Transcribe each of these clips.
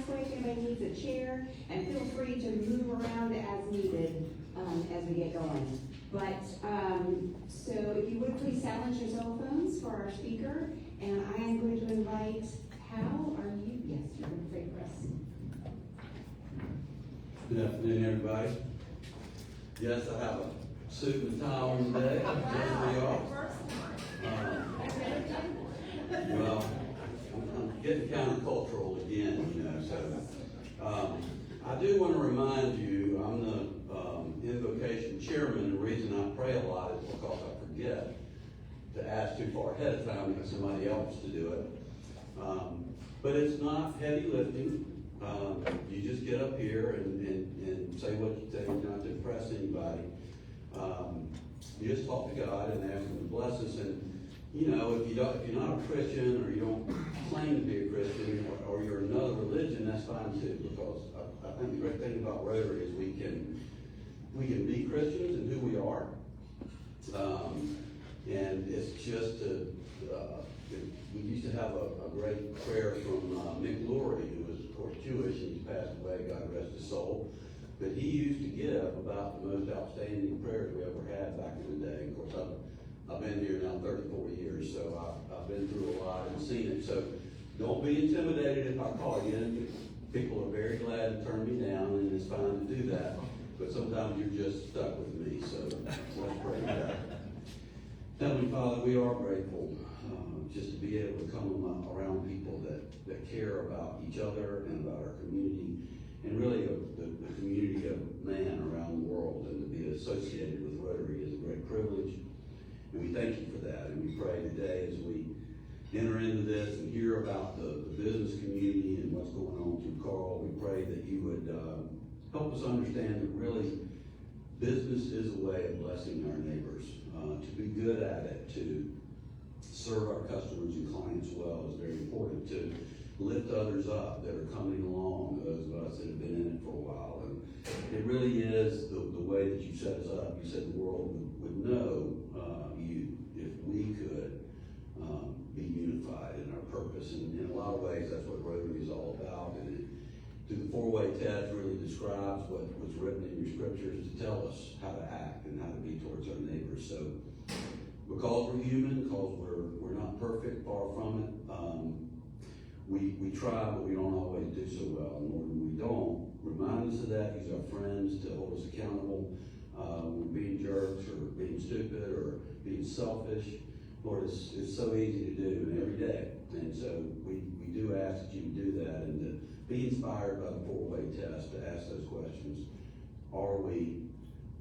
way if anybody needs a chair, and feel free to move around as needed, as we get going. But, so if you would please silence your cell phones for our speaker, and I am going to invite Hal, are you, yes, you're going to pray for us. Good afternoon, everybody. Yes, I have a suit and tie on today. Yes, we are. Well, I'm getting countercultural again, you know, so. I do want to remind you, I'm the invocation chairman. The reason I pray a lot is because I forget to ask too far ahead of time for somebody else to do it. But it's not heavy lifting. You just get up here and say what you say, not to impress anybody. You just talk to God and ask Him to bless us. And you know, if you're not a Christian or you don't claim to be a Christian or you're another religion, that's fine too. Because I think the great thing about Rotary is we can be Christians and who we are. And it's just we used to have a great prayer from Mick Lurie, who was, of course, Jewish, and he's passed away, God rest his soul. But he used to give about the most outstanding prayers we ever had back in the day. Of course, I've been here now 34 years, so I've been through a lot and seen it. So don't be intimidated if I call you. People are very glad to turn me down, and it's fine to do that. But sometimes you're just stuck with me, so let's pray together. Heavenly Father, we are grateful just to be able to come around people that care about each other and about our community, and really the community of man around the world, and to be associated with Rotary is a great privilege. And we thank you for that, and we pray today as we enter into this and hear about the business community and what's going on through Carl, we pray that you would help us understand that really business is a way of blessing our neighbors. To be good at it, to serve our customers and clients well is very important. To lift others up that are coming along, those of us that have been in it for a while. And it really is the way that you set us up. You said the world would know you if we could be unified in our purpose. And in a lot of ways, that's what Rotary is all about. And through the four-way test really describes what was written in your scriptures to tell us how to act and how to be towards our neighbors. So because we're human, because we're not perfect, far from it, we try, but we don't always do so well. And Lord, when we don't, remind us of that. Use our friends to hold us accountable. When we're being jerks or being stupid or being selfish, Lord, it's so easy to do and every day. And so we do ask that you do that and to be inspired by the four-way test to ask those questions. Are we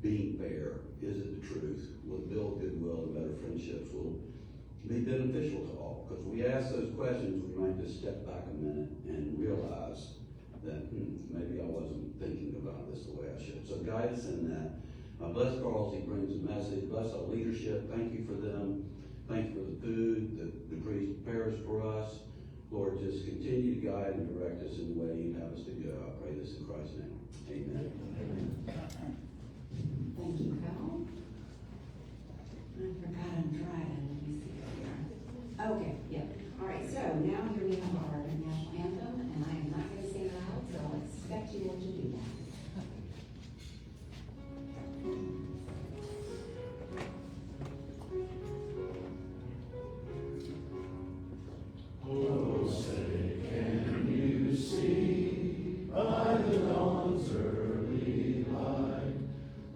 being fair? Is it the truth? Will it build goodwill and better friendships? Will it be beneficial to all? Because we ask those questions, we might just step back a minute and realize that maybe I wasn't thinking about this the way I should. So guide us in that. Bless Carl as he brings the message. Bless our leadership. Thank you for them. Thank you for the food that the priest prepares for us. Lord, just continue to guide and direct us in the way you have us to go. I pray this in Christ's name. Amen. Thank you, Cal. I forgot I'm driving. Let me see here. Okay, yep. All right, so now here we have our national anthem, and I am not going to sing it out, so I'll expect you all to do that. Oh, say, can you see by the dawn's early light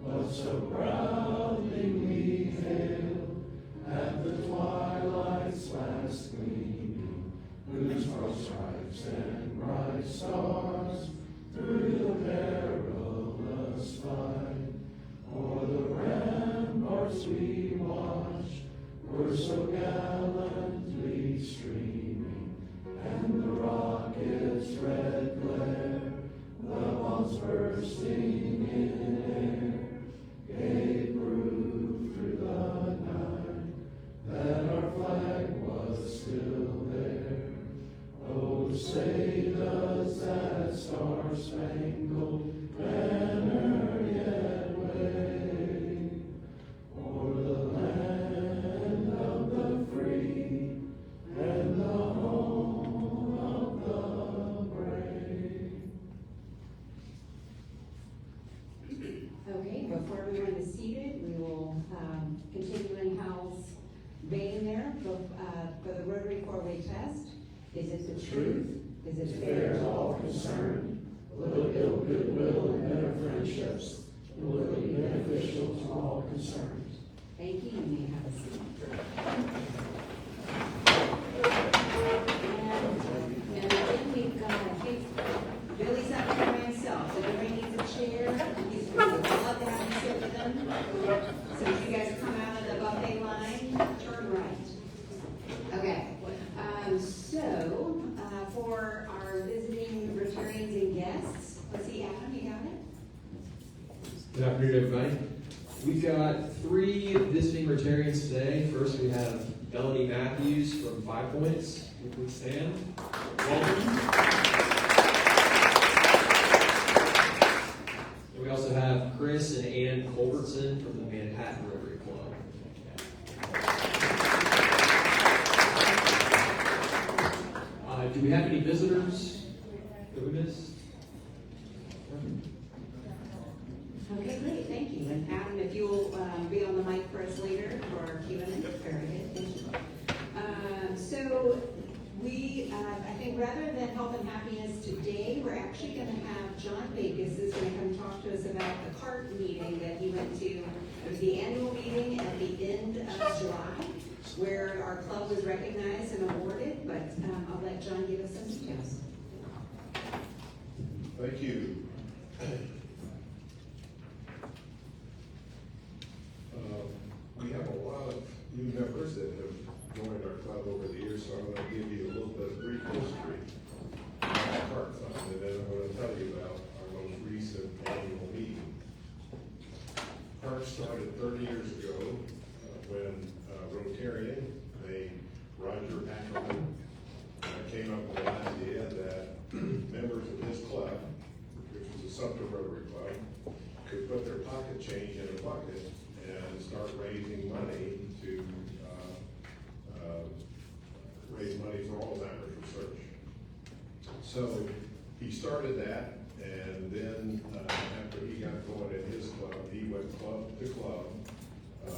what so proudly we hailed at the twilight's last gleaming, whose broad stripes and bright stars through the perilous fight o'er the ramparts we watched were so gallantly streaming, and the rocket's red glare, the bombs bursting in air, gave proof through the night that our flag was still there. Oh, say does that star-spangled banner yet wave o'er the land of the free and the home of the brave? before everyone is seated, we will continue in Hal's vein there for the Rotary four-way test. Is it the truth? Is it fair to all concerned? Will it build goodwill and better friendships? Will it be beneficial to all concerned? Thank you. You may have a seat. And then we've got, I think, Billy's up here by himself, so everybody needs a chair. He's going to love to have you sit with him. So if you guys come out of the buffet line, turn right. Okay. For our visiting Rotarians and guests, let's see, Adam, you got it? Good afternoon, everybody. We've got 3 visiting Rotarians today. First, we have Melanie Matthews from 5 Points. Will you please stand? Welcome. And we also have Chris and Ann Culbertson from the Manhattan Rotary Club. Do we have any visitors that we missed? Okay, great, thank you. And Adam, if you'll be on the mic for us later for Q&A. Very good, thank you. So we, I think rather than health and happiness today, we're actually going to have John Vegas is going to come talk to us about the CART meeting that he went to. It was the annual meeting at the end of July, where our club was recognized and awarded, but I'll let John give us some details. Thank you. We have a lot of new members that have joined our club over the years, so I'm going to give you a little bit of brief history of our CART fund, and then I'm going to tell you about our most recent annual meeting. CART started 30 years ago when Rotarian named Roger Ackerman came up with an idea that members of his club, which was the Sumter Rotary Club, could put their pocket change in a bucket and start raising money to raise money for Alzheimer's research. So he started that, and then after he got going in his club, he went club to club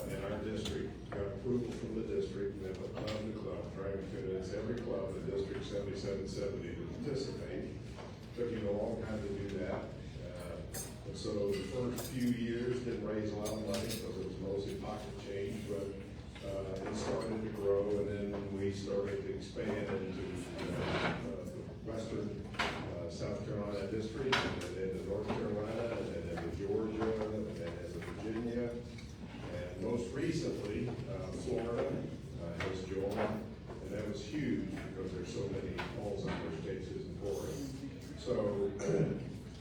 in our district, got approval from the district, and then went club to club, trying to convince every club in District 7770 to participate. Took him a long time to do that. And so the first few years didn't raise a lot of money because it was mostly pocket change, but it started to grow, and then we started to expand into the western South Carolina district, and then into North Carolina, and then into Georgia, and then into Virginia, and most recently, Florida has joined, and that was huge because there's so many Alzheimer's cases in Florida. So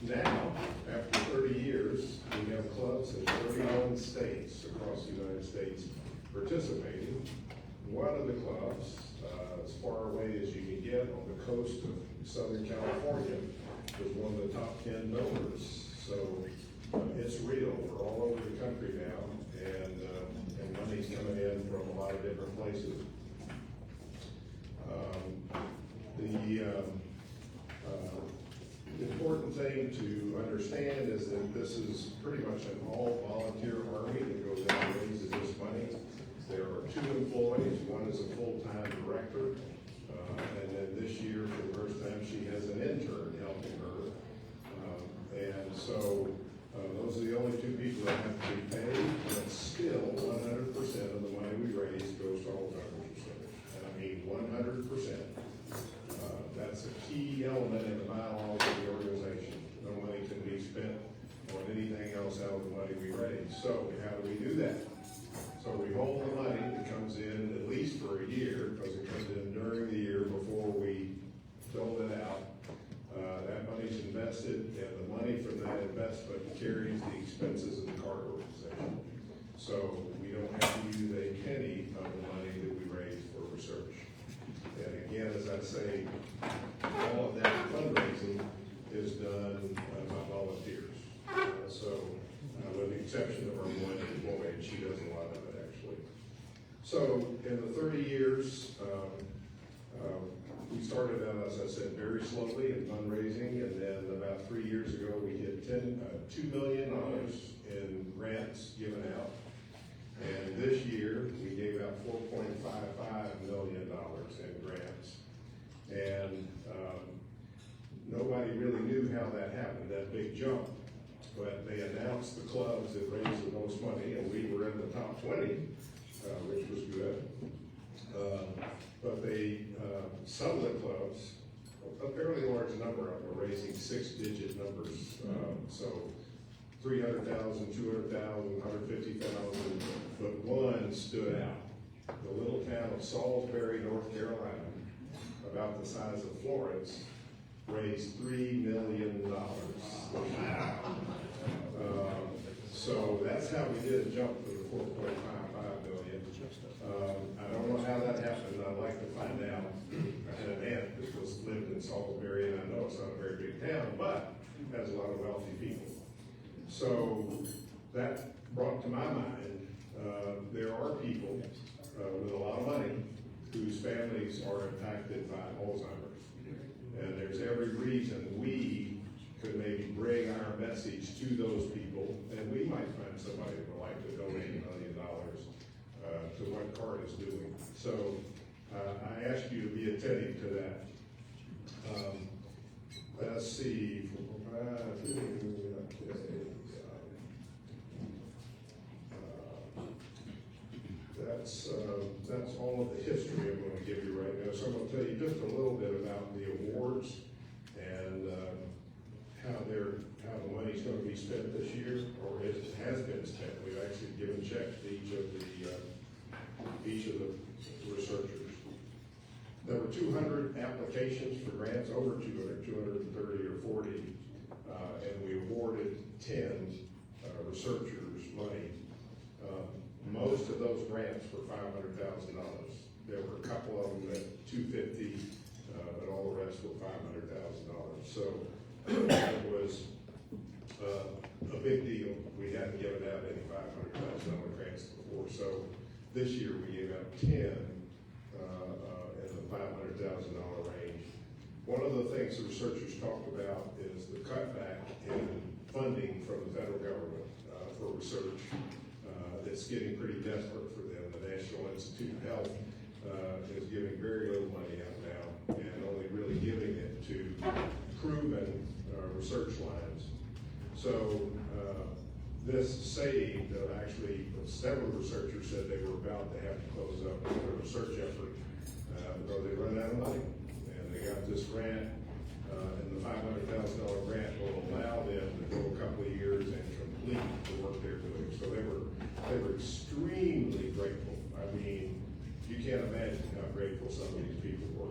now, after 30 years, we have clubs in 31 states across the United States participating. One of the clubs, as far away as you can get on the coast of Southern California, was one of the top 10 donors. So it's real. We're all over the country now, and money's coming in from a lot of different places. The important thing to understand is that this is pretty much an all-volunteer army that goes out and raises this money. There are 2 employees. One is a full-time director, and then this year, for the first time, she has an intern helping her. And so those are the only 2 people that have to be paid, but still 100% of the money we raise goes to Alzheimer's research. And I mean 100%. That's a key element in the bylaws of the organization. No money can be spent on anything else out of the money we raise. So how do we do that? So we hold the money that comes in at least for a year, because it comes in during the year before we dole it out. That money's invested, and the money from that investment carries the expenses of the CART organization. So we don't have to use a penny of the money that we raise for research. And again, as I say, all of that fundraising is done by volunteers. With the exception of our one employee, and she does a lot of it actually. So in the 30 years, we started out, as I said, very slowly in fundraising, and then about 3 years ago, we hit $2 million in grant grants given out. And this year, we gave out $4.55 million in grants. And nobody really knew how that happened, that big jump. But they announced the clubs that raised the most money, and we were in the top 20, which was good. But some of the clubs, a fairly large number of them, are raising six-digit numbers. So 300,000, 200,000, 150,000, but one stood out. The little town of Salisbury, North Carolina, about the size of Florence, raised $3 million. So that's how we did jump to the 4.55 million. I don't know how that happened. I'd like to find out. I had an aunt that lived in Salisbury, and I know it's not a very big town, but has a lot of wealthy people. So that brought to my mind, there are people with a lot of money whose families are impacted by Alzheimer's. And there's every reason we could maybe bring our message to those people, and we might find somebody who would like to donate $1 million to what CARD is doing. So I ask you to be attentive to that. Let's see. That's all of the history I'm going to give you right now. So I'm going to tell you just a little bit about the awards and how the money's going to be spent this year, or it has been spent. We've actually given checks to each of the researchers. There were 200 applications for grants, over 200, 230 or 40, and we awarded 10 researchers money. Most of those grants were $500,000. There were a couple of them at $250,000, but all the rest were $500,000. So that was a big deal. We hadn't given out any $500,000 grants before. So this year we gave out 10 in the $500,000 range. One of the things the researchers talked about is the cutback in funding from the federal government for research. It's getting pretty desperate for them. The National Institute of Health is giving very little money out now and only really giving it to proven research lines. So this saved, actually, several researchers said they were about to have to close up their research effort because they run out of money. And they got this grant, and the $500,000 grant will allow them to go a couple of years and complete the work they're doing. So they were extremely grateful. I mean, you can't imagine how grateful some of these people were.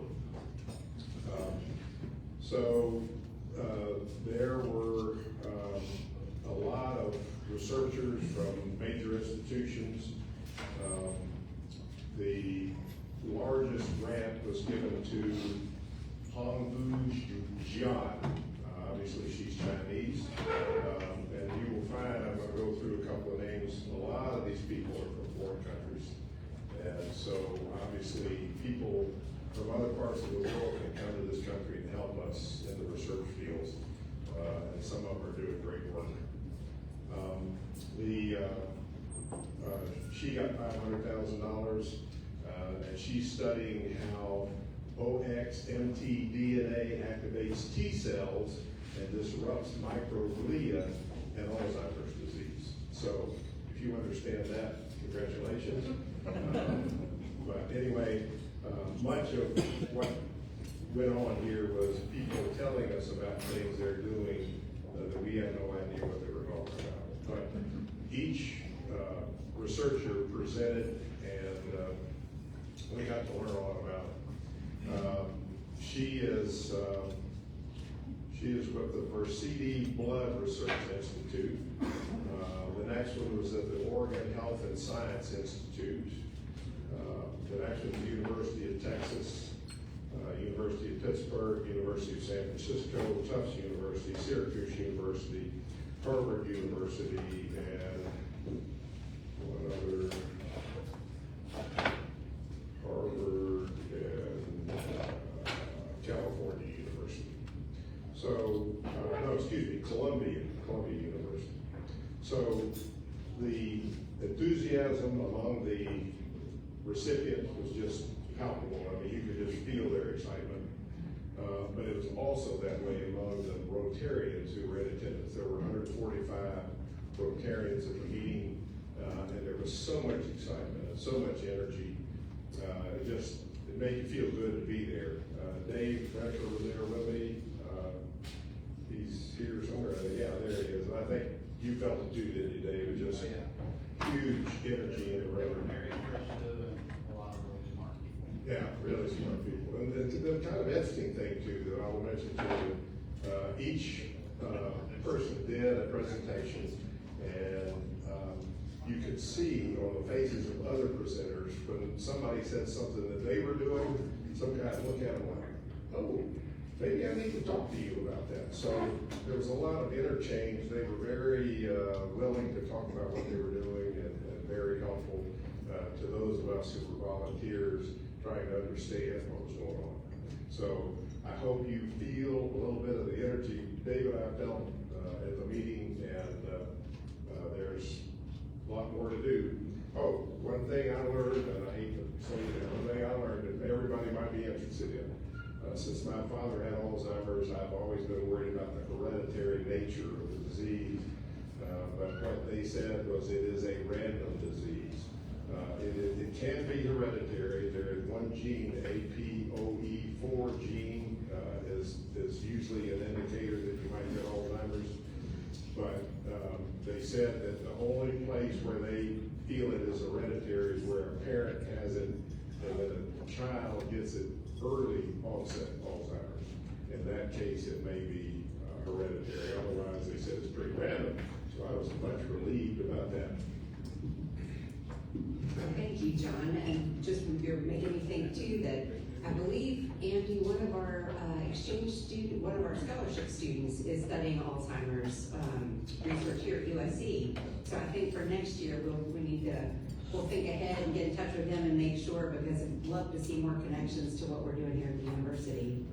There were a lot of researchers from major institutions. The largest grant was given to Hongbu Jian. Obviously, she's Chinese. And you will find, I'm going to go through a couple of names, a lot of these people are from foreign countries. And so, obviously, people from other parts of the world can come to this country and help us in the research fields. And some of them are doing great work. She got $500,000, and she's studying how OXMT-DNA activates T cells and disrupts microglia and Alzheimer's disease. So if you understand that, congratulations. But anyway, much of what went on here was people telling us about things they're doing that we had no idea what they were talking about. But each researcher presented, and we got to learn a lot about it. She is with the Versiti Blood Research Institute. The next one was at the Oregon Health and Science Institute. The next one was the University of Texas, University of Pittsburgh, University of San Francisco, Tufts University, Syracuse University, Harvard University, and one other, Harvard and California University. So, no, excuse me, Columbia University. So the enthusiasm among the recipients was just palpable. I mean, you could just feel their excitement. But it was also that way among the Rotarians who were in attendance. There were 145 Rotarians at the meeting, and there was so much excitement and so much energy. It made you feel good to be there. Dave Becker was there with me. He's here somewhere. Yeah, there he is. And I think you felt it too, didn't you, Dave? It was just huge energy in the room. Very appreciative and a lot of really smart people. Yeah, really smart people. And the kind of interesting thing too that I will mention to you, each person did a presentation, and you could see on the faces of other presenters when somebody said something that they were doing, some guy would look at them like, oh, maybe I need to talk to you about that. So there was a lot of interchange. They were very willing to talk about what they were doing, and very helpful to those of us who were volunteers trying to understand what was going on. So I hope you feel a little bit of the energy David and I felt at the meeting, and there's a lot more to do. Oh, one thing I learned, and I hate to say that, one thing I learned that everybody might be interested in. Since my father had Alzheimer's, I've always been worried about the hereditary nature of the disease. But what they said was it is a random disease. It can be hereditary. There is one gene, the APOE4 gene, is usually an indicator that you might get Alzheimer's. But they said that the only place where they feel it is hereditary is where a parent has it, and then a child gets it early onset Alzheimer's. In that case, it may be hereditary. Otherwise, they said it's pretty random. So I was much relieved about that. Thank you, John, and just you're making me think too that I believe, Andy, one of our one of our scholarship students is studying Alzheimer's research here at USC. So I think for next year, we'll think ahead and get in touch with them and make sure, because I'd love to see more connections to what we're doing here at the university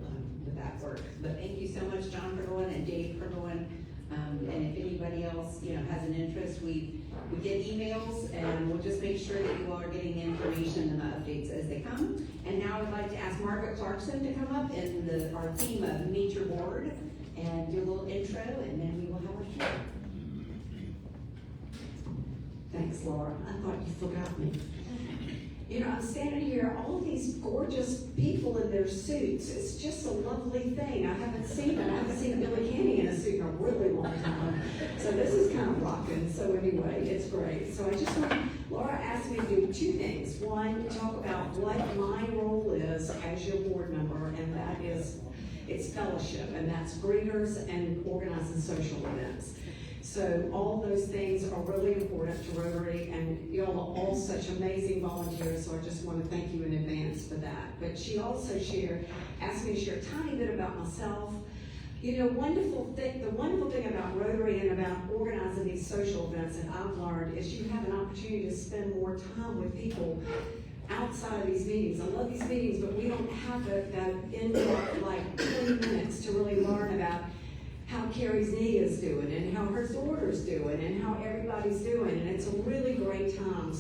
with that work. But thank you so much, John, for going, and Dave for going. And if anybody else, has an interest, we get emails, and we'll just make sure that you all are getting the information and the updates as they come. And now I'd like to ask Margaret Clarkson to come up in our theme of Meet Your Board and do a little intro, and then we will have our show. Thanks, Laura. I thought you forgot me. I'm standing here, all these gorgeous people in their suits. It's just a lovely thing. I haven't seen it. I haven't seen Billy Canny in a suit in a really long time. So this is kind of rocking. So anyway, it's great. So Laura asked me to do two things. One, talk about what my role is as your board member, and that is, it's fellowship, and that's greeters and organizing social events. So all those things are really important to Rotary, and y'all are all such amazing volunteers, so I just want to thank you in advance for that. But she also asked me to share a tiny bit about myself. The wonderful thing about Rotary and about organizing these social events that I've learned is you have an opportunity to spend more time with people outside of these meetings. I love these meetings, but we don't have that in-depth, like 20 minutes to really learn about how Carrie's knee is doing, and how her daughter's doing, and how everybody's doing, and it's a really great time.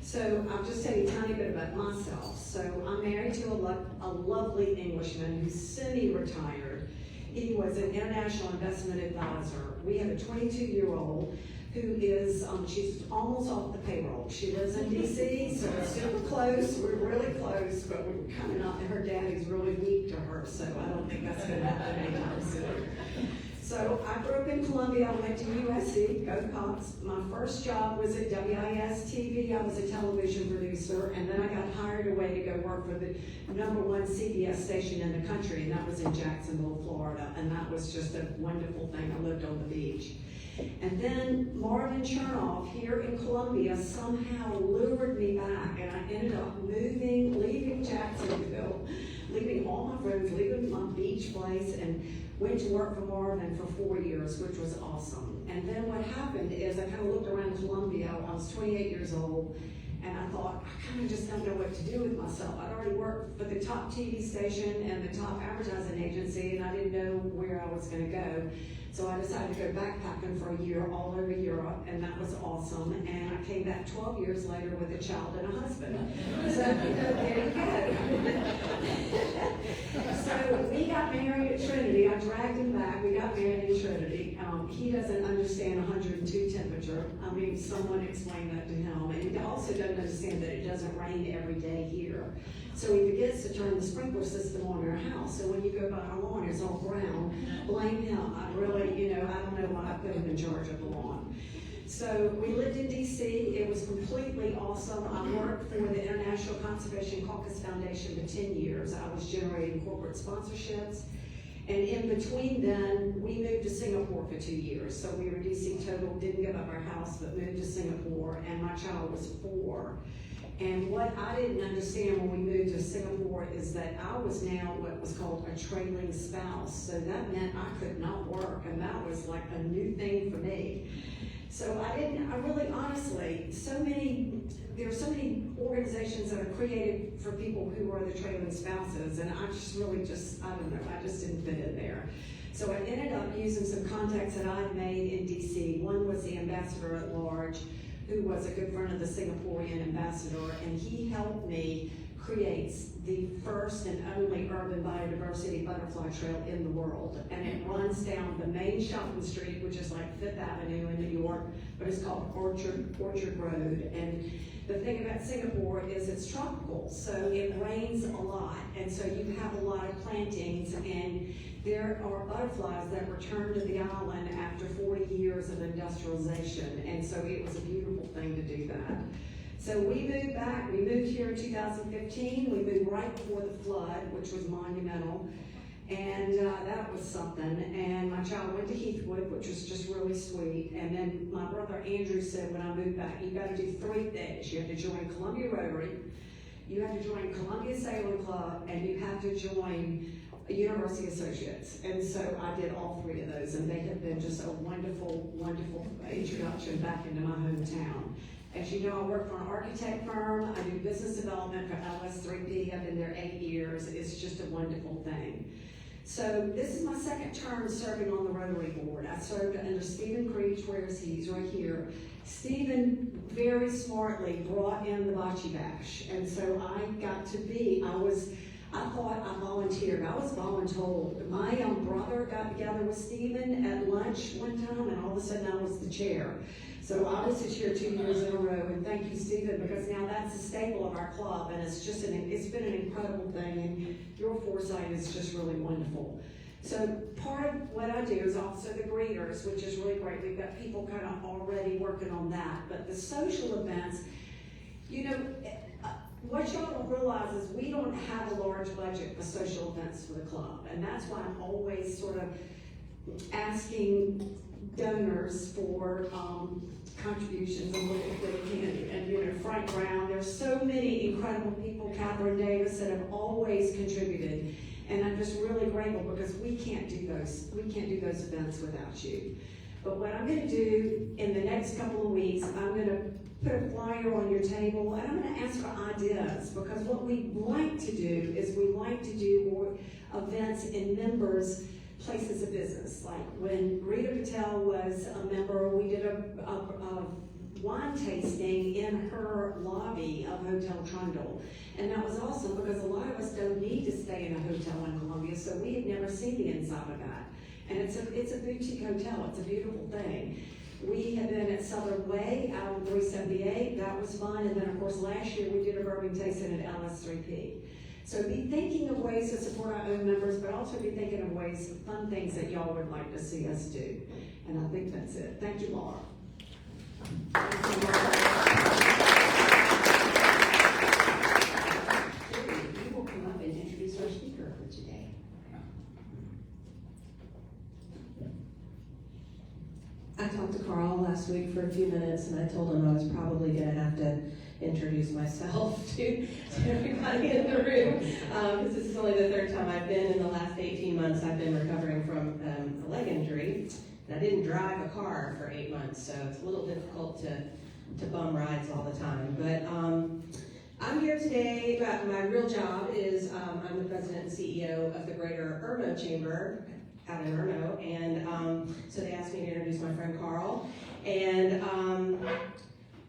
So I'll just tell you a tiny bit about myself. So I'm married to a lovely Englishman who's semi-retired. He was an international investment advisor. We have a 22-year-old who is, she's almost off the payroll. She lives in DC, so it's super close. We're really close, but we're kind of not, her daddy's really weak to her, so I don't think that's gonna happen anytime soon. So I grew up in Columbia. I went to USC, go Cox. My first job was at WIS TV. I was a television producer, and then I got hired away to go work for the #1 CBS station in the country, and that was in Jacksonville, Florida, and that was just a wonderful thing. I lived on the beach. And then Marvin Chernoff here in Columbia somehow lured me back, and I ended up leaving Jacksonville, leaving all my friends, leaving my beach place, and went to work for Marvin for 4 years, which was awesome. And then what happened is I kind of looked around Columbia. I was 28 years old, And I thought, I kind of just don't know what to do with myself. I'd already worked for the top TV station and the top advertising agency, and I didn't know where I was going to go. So I decided to go backpacking for a year all over Europe, and that was awesome. And I came back 12 years later with a child and a husband. So there you go. So we got married at Trinity. I dragged him back. We got married in Trinity. He doesn't understand 102 temperature. I mean, someone explained that to him. And he also doesn't understand that it doesn't rain every day here. So he begins to turn the sprinkler system on in our house. So when you go by our lawn, it's all brown. Blame him. I really, I don't know why I put him in charge of the lawn. So we lived in DC. It was completely awesome. I worked for the International Conservation Caucus Foundation for 10 years. I was generating corporate sponsorships. And in between then, we moved to Singapore for 2 years. So we were DC total, didn't give up our house, but moved to Singapore, and my child was 4. And what I didn't understand when we moved to Singapore is that I was now what was called a trailing spouse. So that meant I could not work, and that was like a new thing for me. So I really honestly, there are so many organizations that are created for people who are the trailing spouses, and I just really I don't know, I just didn't fit in there. So I ended up using some contacts that I'd made in DC. One was the ambassador at large, who was a good friend of the Singaporean ambassador, and he helped me create the first and only urban biodiversity butterfly trail in the world. And it runs down the main shopping street, which is like Fifth Avenue in New York, but it's called Orchard Road. And the thing about Singapore is it's tropical, so it rains a lot, and so you have a lot of plantings, and there are butterflies that return to the island after 40 years of industrialization, and so it was a beautiful thing to do that. So we moved back. We moved here in 2015. We moved right before the flood, which was monumental, and that was something. And my child went to Heathwood, which was just really sweet. And then my brother Andrew said when I moved back, you got to do 3 things. You have to join Columbia Rotary, you have to join Columbia Sailing Club, and you have to join University Associates. And so I did all 3 of those, and they have been just a wonderful, wonderful introduction back into my hometown. As you know, I work for an architect firm. I do business development for LS3P. I've been there 8 years. It's just a wonderful thing. So this is my second term serving on the Rotary Board. I served under Stephen Creech, where is he? He's right here. Stephen very smartly brought in the Bocce Bash. And so I got to be, I thought I volunteered. I was voluntold. My brother got together with Stephen at lunch one time, and all of a sudden I was the chair. So I was the chair 2 years in a row, and thank you, Stephen, because now that's a staple of our club, and it's been an incredible thing, and your foresight is just really wonderful. So part of what I do is also the greeters, which is really great. We've got people kind of already working on that, but the social events, what y'all don't realize is we don't have a large budget for social events for the club, and that's why I'm always sort of asking donors for contributions and what they can. And Frank Brown, there's so many incredible people, Catherine Davis, that have always contributed. And I'm just really grateful because we can't do those events without you. But what I'm going to do in the next couple of weeks, I'm going to put a flyer on your table, and I'm going to ask for ideas, because what we like to do is we like to do more events in members' places of business. Like when Rita Patel was a member, we did a wine tasting in her lobby of Hotel Trundle. And that was awesome because a lot of us don't need to stay in a hotel in Columbia, so we had never seen the inside of that. And it's a boutique hotel. It's a beautiful thing. We have been at Southern Way out on 378. That was fun. And then, of course, last year we did a bourbon tasting at LS3P. So be thinking of ways to support our own members, but also be thinking of ways, fun things that y'all would like to see us do. And I think that's it. Thank you, Laura. You will come up and introduce our speaker for today. I talked to Carl last week for a few minutes, and I told him I was probably going to have to introduce myself to everybody in the room, because this is only the 3rd time I've been. In the last 18 months, I've been recovering from a leg injury, and I didn't drive a car for 8 months, so it's a little difficult to bum rides all the time. But I'm here today, but my real job is I'm the president and CEO of the Greater Irmo Chamber out in Irmo, and so they asked me to introduce my friend Carl. And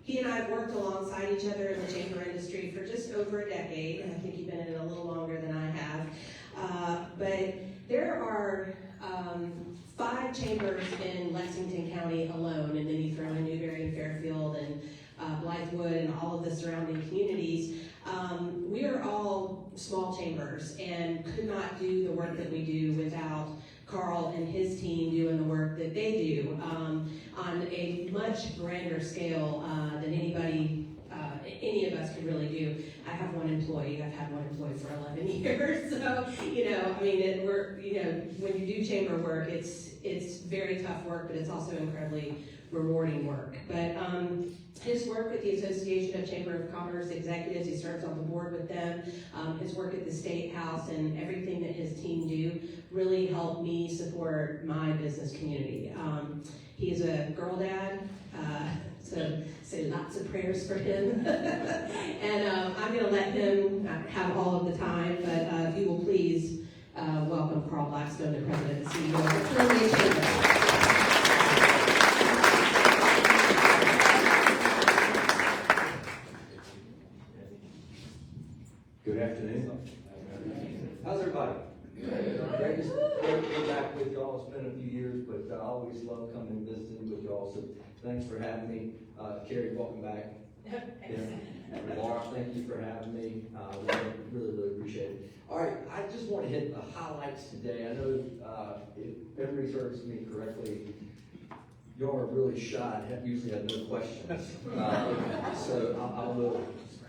he and I have worked alongside each other in the chamber industry for just over a decade, and I think you've been in it a little longer than I have. But there are 5 chambers in Lexington County alone, and then you throw in Newberry and Fairfield and Blythewood and all of the surrounding communities. We are all small chambers and could not do the work that we do without Carl and his team doing the work that they do on a much grander scale than any of us could really do. I have one employee. I've had one employee for 11 years. So, when you do chamber work, it's very tough work, but it's also incredibly rewarding work. But his work with the Association of Chamber of Commerce Executives, he serves on the board with them. His work at the State House and everything that his team do really helped me support my business community. He's a girl dad, so say lots of prayers for him. And I'm going to let him have all of the time, but if you will please welcome Carl Blackstone, the President and CEO of Columbia Chamber. Good afternoon. How's everybody? Great to be back with y'all. It's been a few years, but I always love coming and visiting with y'all. So thanks for having me. Carrie, welcome back. Yeah. Laura, thank you for having me. Really appreciate it. All right, I just want to hit the highlights today. I know if memory serves me correctly, y'all are really shy and usually have no questions. So I'll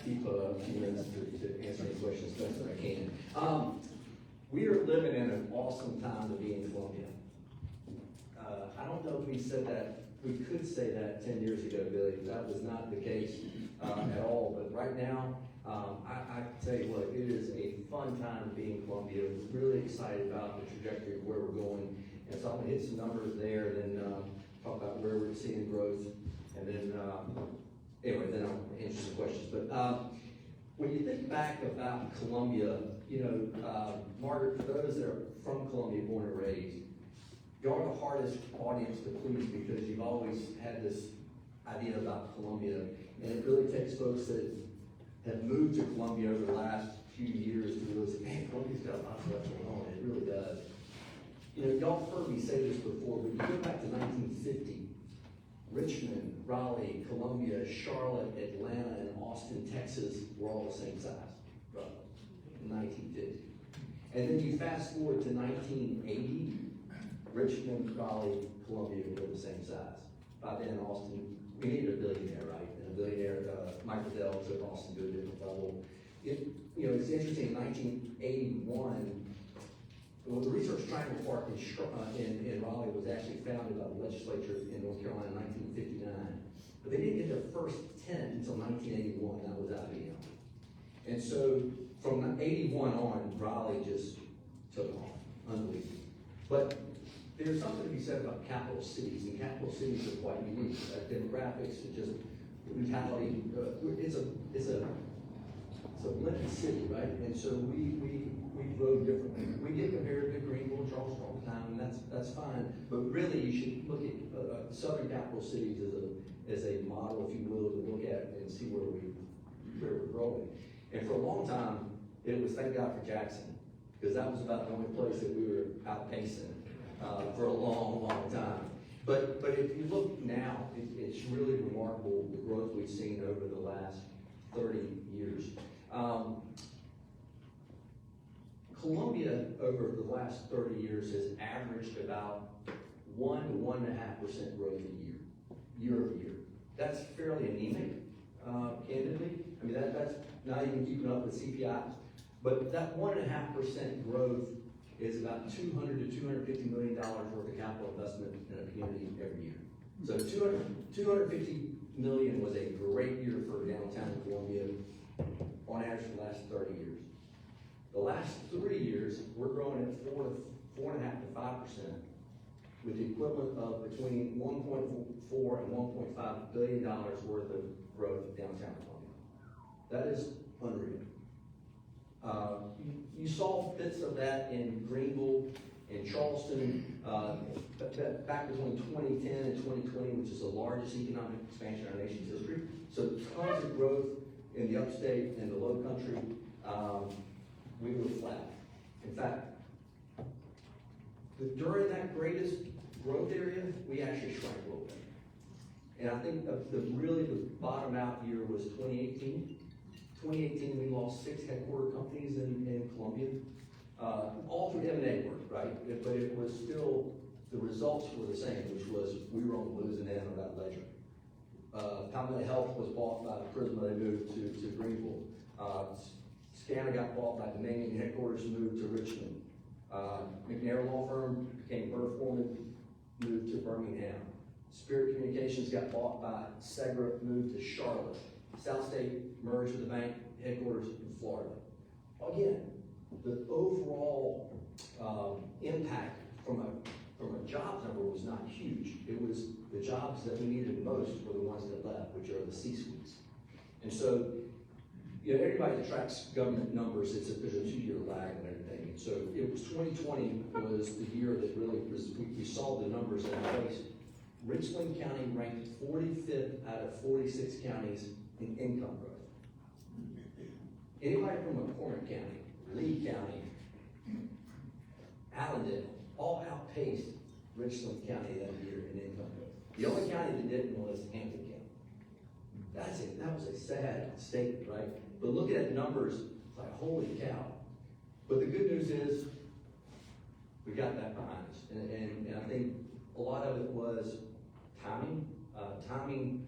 keep a few minutes to answer any questions best that I can. We are living in an awesome time to be in Columbia. I don't know if we said that, we could say that 10 years ago, Billy. That was not the case at all. But right now, I tell you what, it is a fun time to be in Columbia. We're really excited about the trajectory of where we're going. And so I'm gonna hit some numbers there, and then talk about where we're seeing growth, and then anyway, then I'll answer some questions. But when you think back about Columbia, Margaret, for those that are from Columbia, born and raised, you're the hardest audience to please because you've always had this idea about Columbia, and it really takes folks that have moved to Columbia over the last few years to realize, man, Columbia's got a lot of stuff going on. It really does. Y'all heard me say this before, but you go back to 1950. Richmond, Raleigh, Columbia, Charlotte, Atlanta, and Austin, Texas were all the same size, roughly, in 1950. And then you fast forward to 1980, Richmond, Raleigh, Columbia were the same size. By then, Austin, we needed a billionaire, right? And a billionaire, Mike Liddell, took Austin to a different level. It's interesting, in 1981, well, the Research Triangle Park in Raleigh was actually founded by the legislature in North Carolina in 1959. But they didn't get their first tenant until 1981, that was IBM. And so from 81 on, Raleigh just took off, unbelievable. But there's something to be said about capital cities, and capital cities are quite unique. Demographics, and just brutality, it's a blended city, right? And so we grow differently. We get compared to Greenville and Charleston all the time, and that's fine. But really, you should look at southern capital cities as a model, if you will, to look at and see where we're growing. And for a long time, it was thank God for Jackson, because that was about the only place that we were outpacing for a long time. But if you look now, it's really remarkable the growth we've seen over the last 30 years. Columbia, over the last 30 years, has averaged about 1 to 1.5% growth year over year. That's fairly anemic, candidly. I mean, that's not even keeping up with CPI. But that 1.5% growth is about $200 to $250 million worth of capital investment in a community every year. So 250 million was a great year for downtown Columbia on average for the last 30 years. The last 3 years, we're growing at 4.5 to 5%. with the equivalent of between $1.4 and $1.5 billion worth of growth downtown Columbia. That is unreal. You saw bits of that in Greenville, in Charleston, back between 2010 and 2020, which is the largest economic expansion in our nation's history. So tons of growth in the upstate and the low country. We were flat. In fact, during that greatest growth area, we actually shrank a little bit. And I think the bottom out year was 2018. 2018, we lost 6 headquarter companies in Columbia, all through M&A work, right? But it was still, the results were the same, which was we were on the losing end of that ledger. Palmetto Health was bought by Prisma, they moved to Greenville. Scanner got bought by Dominion, headquarters moved to Richmond. McNair Law Firm became Burr Foreman, moved to Birmingham. Spirit Communications got bought by Segra, moved to Charlotte. South State merged with the bank, headquarters in Florida. Again, the overall impact from a jobs number was not huge. It was the jobs that we needed most were the ones that left, which are the C-suites. And so, you know, everybody that tracks government numbers, there's a 2-year lag and everything. And so it was 2020 was the year that really was, we saw the numbers in place. Richland County ranked 45th out of 46 counties in income growth. Anybody from McCormick County, Lee County, Allendale, all outpaced Richland County that year in income growth. The only county that didn't was Hampton County. That was a sad statement, right? But looking at the numbers, it's like, holy cow. But the good news is, we got that behind us. And I think a lot of it was timing. Timing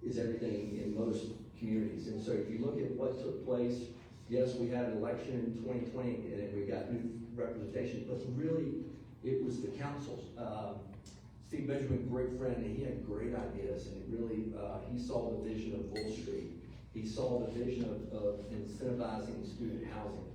is everything in most communities. And so if you look at what took place, yes, we had an election in 2020 and we got new representation, but really it was the councils. Steve Benjamin, great friend, and he had great ideas, and it really, he saw the vision of Bull Street. He saw the vision of incentivizing student housing.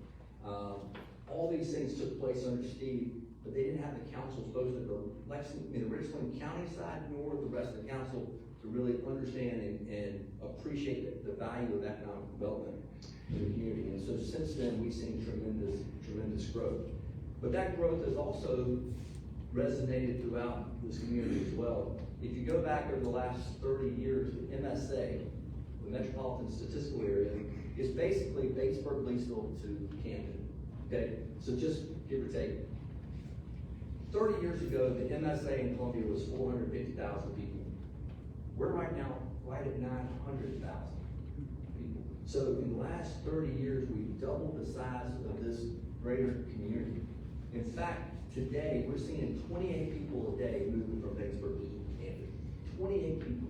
All these things took place under Steve, but they didn't have the councils, both at the Richland County side, nor the rest of the council, to really understand and appreciate the value of economic development in the community. And so since then, we've seen tremendous growth. But that growth has also resonated throughout this community as well. If you go back over the last 30 years, the MSA, the Metropolitan Statistical Area, is basically Batesburg, Leesville to Camden. Okay, so just give or take. 30 years ago, the MSA in Columbia was 450,000 people. We're right now right at 900,000 people. So in the last 30 years, we've doubled the size of this greater community. In fact, today, we're seeing 28 people a day moving from Batesburg to Camden. 28 people.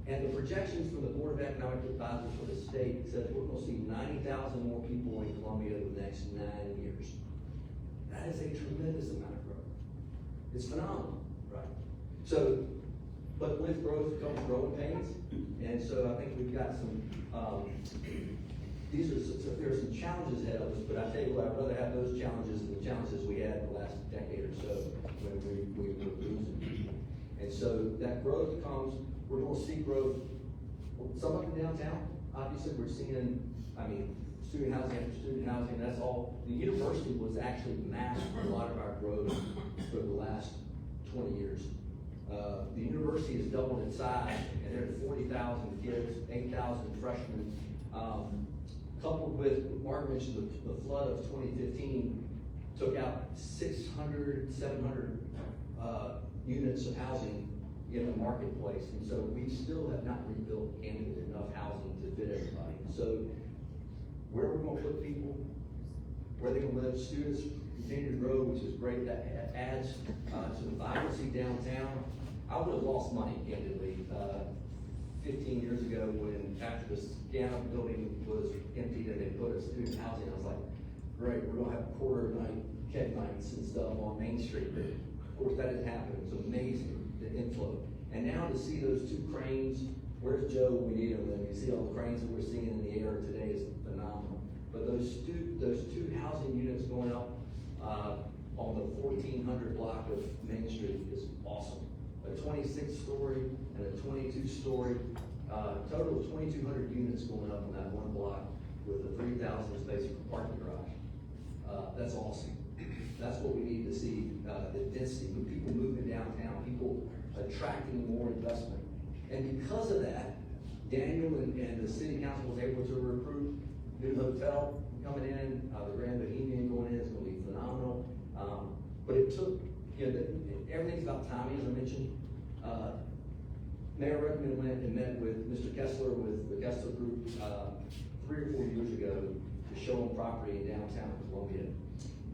And the projections from the Board of Economic Advisors for the state says we're going to see 90,000 more people in Columbia in the next 9 years. That is a tremendous amount of growth. It's phenomenal, right? So, but with growth comes growing pains. And so I think we've got some, there's some challenges ahead of us, but I tell you what, I'd rather have those challenges than the challenges we had the last decade or so when we were losing people. And so that growth comes, we're going to see growth, some of it downtown. Obviously, we're seeing, student housing after student housing, that's all. The university was actually masked a lot of our growth for the last 20 years. The university has doubled its size, and there are 40,000 kids, 8,000 freshmen. Coupled with, Mark mentioned the flood of 2015, took out 600, 700 units of housing in the marketplace. And so we still have not rebuilt Camden enough housing to fit everybody. So where we're going to put people, where they're going to live, students continue to grow, which is great. That adds to the vibrancy downtown. I would have lost money, candidly, 15 years ago when after the Scana building was emptied and they put a student housing, I was like, great, we're gonna have quarter night keg nights and stuff on Main Street. But of course that didn't happen. It was amazing, the inflow. And now to see those 2 cranes, where's Joe when we need him? And you see all the cranes that we're seeing in the air today is phenomenal. But those two housing units going up, on the 1400 block of Main Street is awesome. A 26-story and a 22-story, total of 2,200 units going up on that one block with a 3,000 space parking garage. That's awesome. That's what we need to see, the density, with people moving downtown, people attracting more investment. And because of that, Daniel and the city council was able to recruit new hotel coming in, the Grand Bohemian going in is gonna be phenomenal. But it took, everything's about timing, as I mentioned. Mayor Redmond went and met with Mr. Kessler with the Kessler Group 3 or 4 years ago to show him property in downtown Columbia.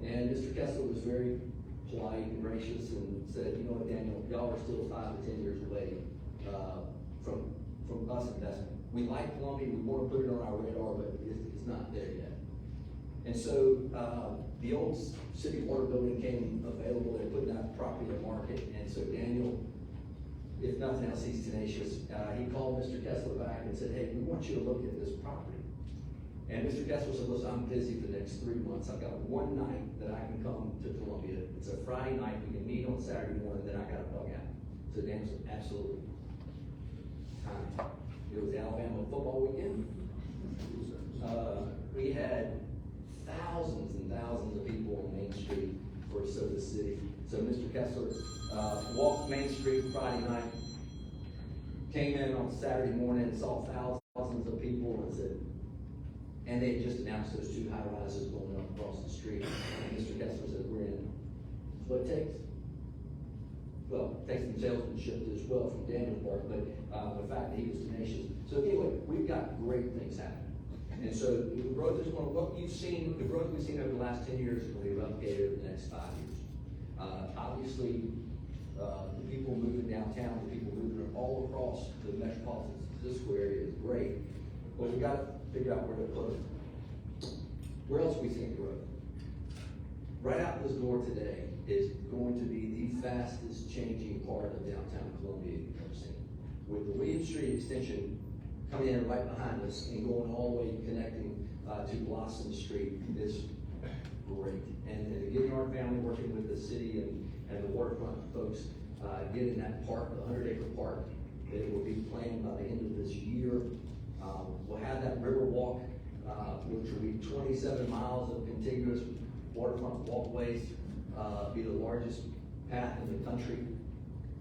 And Mr. Kessler was very polite and gracious and said, you know what, Daniel, y'all are still 5 to 10 years away from us investment. We like Columbia, we want to put it on our radar, but it's not there yet. And so the old city water building came available, they put that property in the market, and so Daniel, if nothing else, he's tenacious. He called Mr. Kessler back and said, hey, we want you to look at this property. And Mr. Kessler said, listen, I'm busy for the next 3 months. I've got one night that I can come to Columbia. It's a Friday night. We can meet on Saturday morning, then I got to bug out. So Daniel said, absolutely. Time. It was Alabama football weekend. We had thousands and thousands of people on Main Street for Soda City. So Mr. Kessler walked Main Street Friday night, came in on Saturday morning and saw thousands of people and said, and they had just announced those 2 high rises going up across the street. And Mr. Kessler said, we're in. That's what it takes. Well, it takes some salesmanship as well from Daniel's part, but the fact that he was tenacious. So anyway, we've got great things happening. And so the growth is going to, what you've seen, the growth we've seen over the last 10 years is going to be replicated over the next 5 years. Obviously, the people moving downtown, the people moving all across the metropolitan statistical area is great, but we got to figure out where to put it. Where else are we seeing growth? Right out this door today is going to be the fastest changing part of downtown Columbia you've ever seen. With the William Street extension coming in right behind us and going all the way connecting to Blossom Street is great. And the Gideon family working with the city and the waterfront folks, getting that park, the 100-acre park, that will be planned by the end of this year. We'll have that river walk, which will be 27 miles of contiguous waterfront walkways, be the largest path in the country.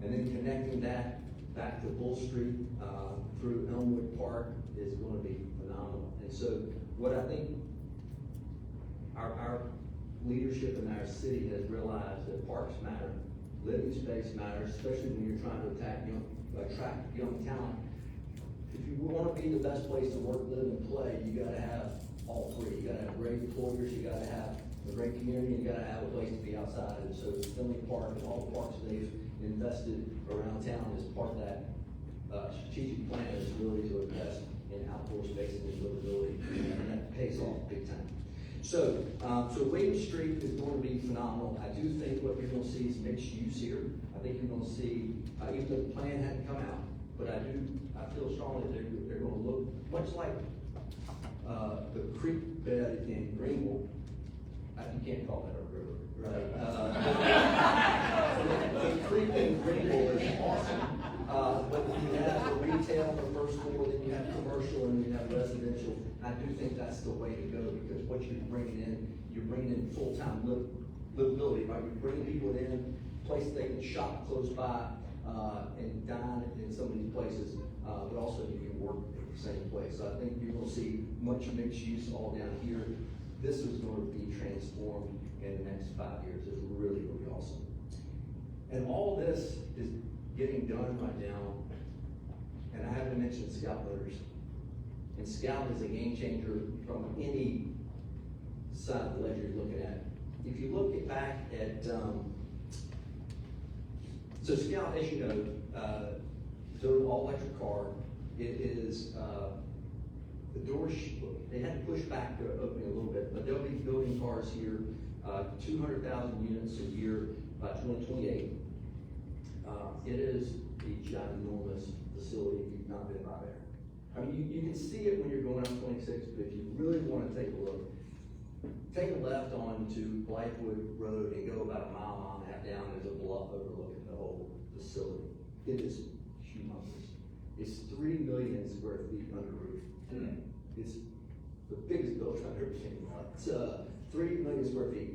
And then connecting that back to Bull Street through Elmwood Park is going to be phenomenal. And so what I think our leadership in our city has realized that parks matter, living space matters, especially when you're trying to attract young talent. If you want to be the best place to work, live, and play, you got to have all three. You got to have great employers, you got to have a great community, you got to have a place to be outside. And so Finley Park and all the parks they've invested around town is part of that strategic plan is really to invest in outdoor space and livability, and that pays off big time. So, William Street is going to be phenomenal. I do think what you're going to see is mixed use here. I think you're going to see, even though the plan hadn't come out, but I feel strongly that they're going to look much like the creek bed in Greenville. You can't call that a river, right? The creek in Greenville is awesome. But you have the retail on the first floor, then you have commercial, and you have residential. I do think that's the way to go, because what you're bringing in full-time livability, right? You're bringing people in, places they can shop close by, and dine in some of these places, but also you can work at the same place. So I think you're going to see much mixed use all down here. This is going to be transformed in the next 5 years. It's really, really awesome. And all this is getting done right now, and I haven't mentioned Scout Motors. And Scout is a game changer from any side of the ledger you're looking at. If you look back at, so Scout, as you know, so an all-electric car, it is, the doors, they had to push back the opening a little bit, but they'll be building cars here, 200,000 units a year by 2028. It is a ginormous facility if you've not been by there. I mean, you can see it when you're going up 26, but if you really want to take a look, take a left onto Blythewood Road and go about a mile and a half down, there's a bluff overlooking the whole facility. It is humongous. It's 3 million square feet under roof. It's the biggest building I've ever seen. It's 3 million square feet.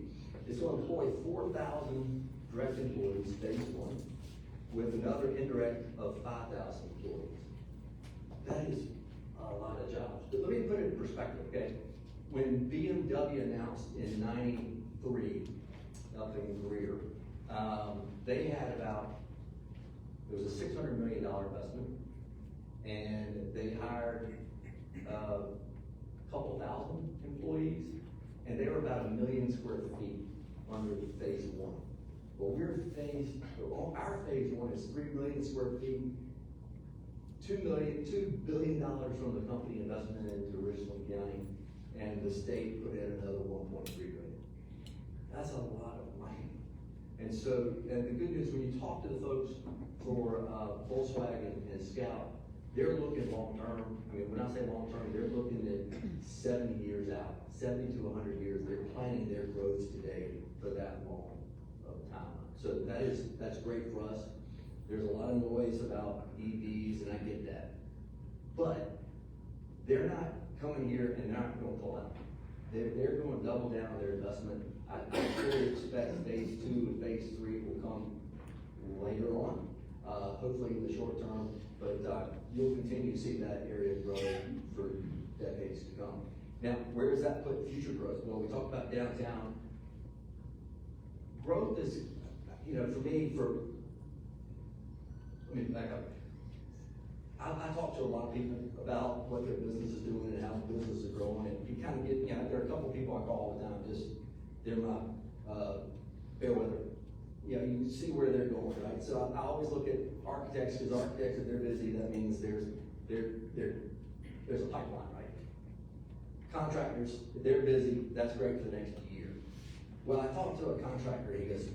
It's going to employ 4,000 direct employees, phase one, with another indirect of 5,000 employees. That is a lot of jobs. But let me put it in perspective, okay? When BMW announced in '93, up in Greer, they had about, it was a $600 million investment, and they hired a couple thousand employees, and they were about 1 million square feet under phase one. Well, our phase one is 3 million square feet, $2 billion from the company investment into Richland County, and the state put in another 1.3 billion. That's a lot of money. And so, and the good news, when you talk to the folks for Volkswagen and Scout, they're looking long term. I mean, when I say long term, they're looking at 70 years out, 70 to 100 years. They're planning their growth today for that long of time. So that's great for us. There's a lot of noise about EVs, and I get that. But they're not coming here and they're not going to pull out. They're going to double down on their investment. I fully expect phase 2 and phase 3 will come later on, hopefully in the short term, but you'll continue to see that area grow for decades to come. Now, where does that put future growth? Well, we talked about downtown. Growth is, for me, let me back up. I talk to a lot of people about what their business is doing and how the business is growing, and you kind of get, there are a couple people I call all the time, they're my bellwether. You can see where they're going, right? So I always look at architects, because architects, if they're busy, that means there's a pipeline, right? Contractors, if they're busy, that's great for the next year. Well, I talked to a contractor, he goes,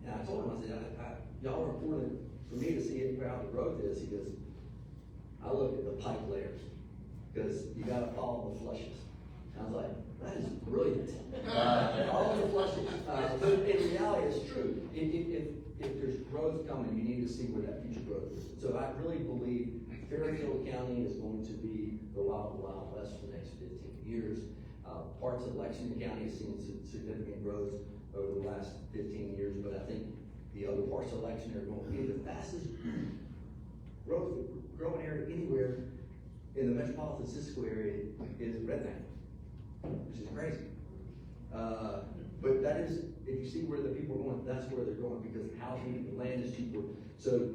and I told him, I said, y'all are important for me to see where the growth is. He goes, I look at the pipe layers, because you gotta follow the flushes. And I was like, that is brilliant. All the flushes. But in reality, it's true. If there's growth coming, you need to see where that future growth is. So I really believe Fairfield County is going to be the Wild West for the next 15 years. Parts of Lexington County have seen significant growth over the last 15 years, but I think the other parts of Lexington are going to be the fastest growing area anywhere in the metropolitan Cisco area is Red Bank, which is crazy. But that is, if you see where the people are going, that's where they're going, because housing and land is cheaper. So,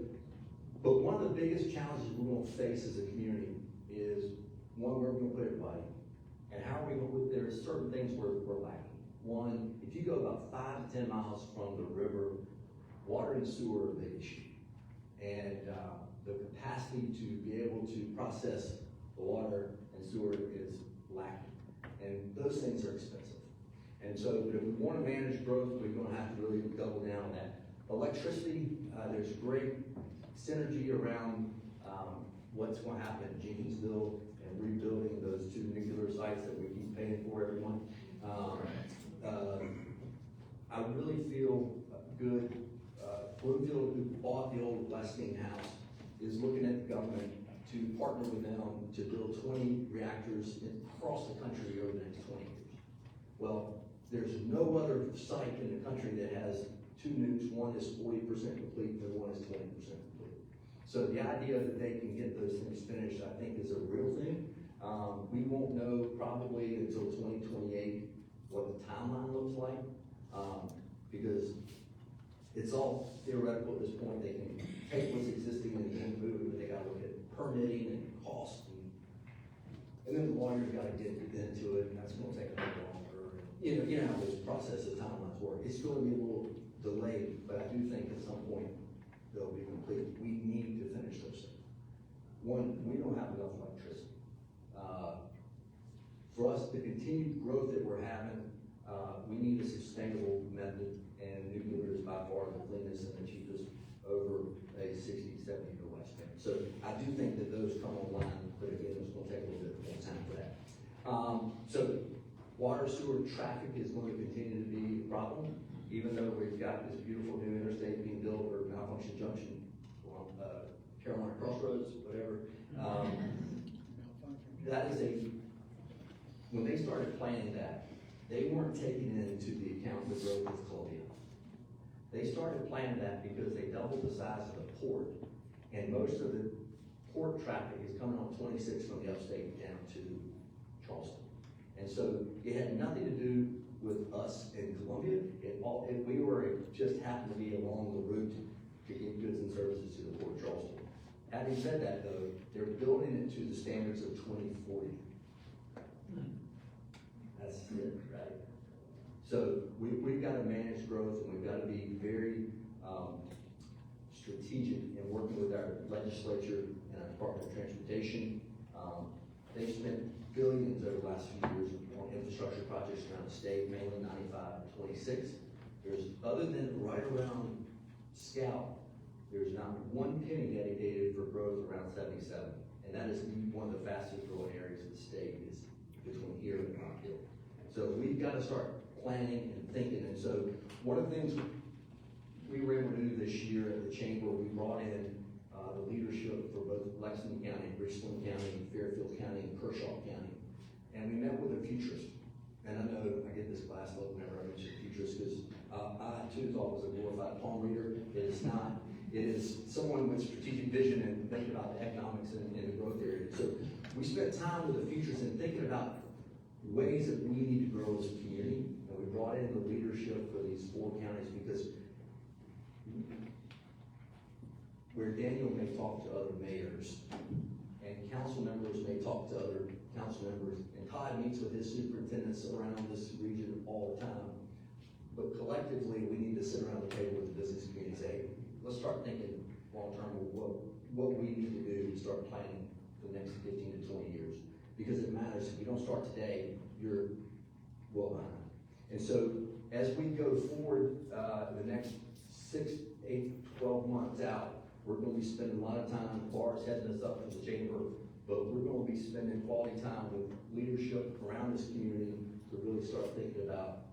but one of the biggest challenges we're going to face as a community is, one, where we're going to put everybody, and how are we going to, there are certain things where we're lacking. One, if you go about 5 to 10 miles from the river, water and sewer are a big issue. And the capacity to be able to process the water and sewer is lacking. And those things are expensive. And so if we want to manage growth, we're going to have to really double down on that. Electricity, there's great synergy around what's going to happen in Jenkinsville and rebuilding those 2 nuclear sites that we keep paying for every month. I really feel good. Bloomfield, who bought the old Westinghouse, is looking at the government to partner with them to build 20 reactors across the country over the next 20 years. Well, there's no other site in the country that has 2 nukes. One is 40% complete, and one is 20% complete. So the idea that they can get those things finished, I think, is a real thing. We won't know probably until 2028 what the timeline looks like, because it's all theoretical at this point. They can take what's existing and they can move it, but they gotta look at permitting and cost. And then the lawyers gotta get into it, and that's gonna take a little longer. You know how those processes, timelines work. It's gonna be a little delayed, but I do think at some point they'll be complete. We need to finish those things. One, we don't have enough electricity. For us, the continued growth that we're having, we need a sustainable method, and nuclear is by far the cleanest and the cheapest over a 60, 70-year lifespan. So I do think that those come online, but again, it's going to take a little bit more time for that. So Water, sewer, traffic is going to continue to be a problem, even though we've got this beautiful new interstate being built, or Malfunction Junction, or, Carolina Crossroads, whatever. That is when they started planning that, they weren't taking into the account the growth of Columbia. They started planning that because they doubled the size of the port, and most of the port traffic is coming on 26 from the upstate down to Charleston. And so it had nothing to do with us in Columbia. It just happened to be along the route to get goods and services to the Port of Charleston. Having said that, though, they're building it to the standards of 2040. That's it, right? So we've got to manage growth, and we've got to be very strategic in working with our legislature and our Department of Transportation. They've spent billions over the last few years on infrastructure projects around the state, mainly 95 and 26. There's, other than right around Scout, there's not one penny dedicated for growth around 77. And that is one of the fastest growing areas of the state, is between here and Rock Hill. So we've got to start planning and thinking. And so one of the things we were able to do this year at the chamber, we brought in the leadership for both Lexington County, Richland County, Fairfield County, and Kershaw County. And we met with a futurist. And I know I get this class look whenever I mention futurist, because I too thought it was a glorified palm reader. It is not. It is someone with strategic vision and thinking about the economics and the growth area. So we spent time with the futurist and thinking about ways that we need to grow as a community. And we brought in the leadership for these 4 counties, because where Daniel may talk to other mayors and council members may talk to other council members, and Todd meets with his superintendents around this region all the time. But collectively, we need to sit around the table with the business community and say, let's start thinking long-term of what we need to do to start planning for the next 15 to 20 years. Because it matters. If you don't start today, you're well behind. And so as we go forward, the next 6, 8, 12 months out, we're going to be spending a lot of time, Laura's heading us up in the chamber, but we're going to be spending quality time with leadership around this community to really start thinking about,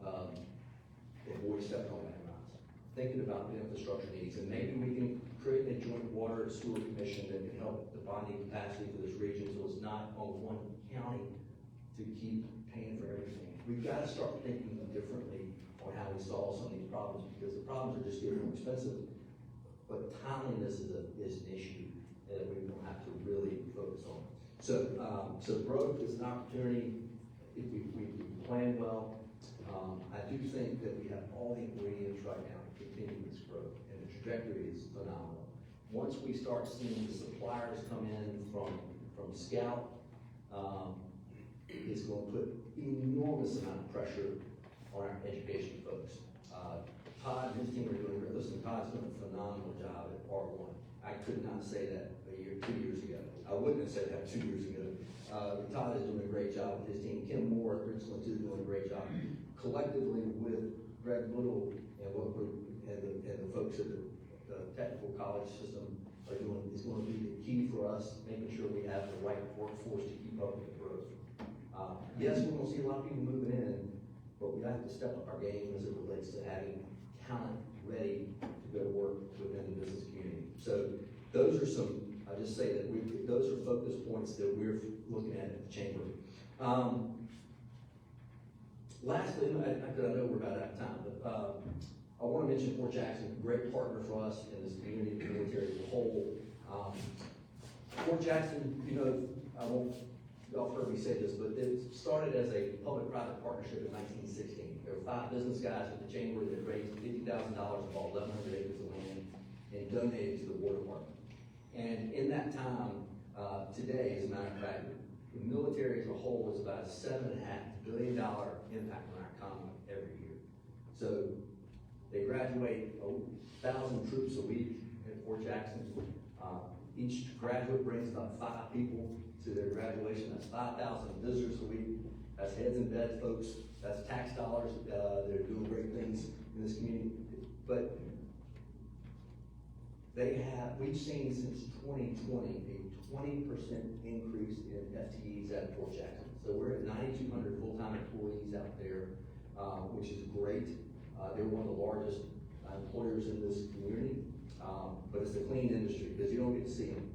avoid stepping on backgrounds, thinking about the infrastructure needs, and maybe we can create a joint water and sewer commission that can help the bonding capacity for this region, so it's not on one county to keep paying for everything. We've got to start thinking differently on how we solve some of these problems, because the problems are just getting more expensive. But timeliness is an issue that we're going to have to really focus on. So, so growth is an opportunity if we plan well. I do think that we have all the ingredients right now to continue this growth, and the trajectory is phenomenal. Once we start seeing the suppliers come in from Scout, it's going to put enormous amount of pressure on our education folks. Todd and his team are doing great. Listen, Todd's doing a phenomenal job at R1. I could not say that 2 years ago. I wouldn't have said that 2 years ago. Todd is doing a great job with his team. Kim Moore at Richland is doing a great job. Collectively with Greg Little and the folks at the technical college system are doing, is going to be the key for us, making sure we have the right workforce to keep up with the growth. Yes, we're going to see a lot of people moving in, but we have to step up our game as it relates to having talent ready to go to work within the business community. So those are some, I just say that those are focus points that we're looking at the chamber. Lastly, I know we're about out of time, but I want to mention Fort Jackson, a great partner for us in this community, the military as a whole. Fort Jackson, you know, y'all heard me say this, but it started as a public-private partnership in 1916. There were 5 business guys with the chamber that raised $50,000 and bought 1,100 acres of land and donated to the War Department. And in that time, today, as a matter of fact, the military as a whole is about a $7.5 billion impact on our economy every year. So they graduate 1,000 troops a week at Fort Jackson. Each graduate brings about 5 people to their graduation. That's 5,000 visitors a week. That's heads and beds folks. That's tax dollars. They're doing great things in this community. But we've seen since 2020, a 20% increase in FTEs at Fort Jackson. So we're at 9,200 full-time employees out there, which is great. They're one of the largest employers in this community, but it's a clean industry because you don't get to see them.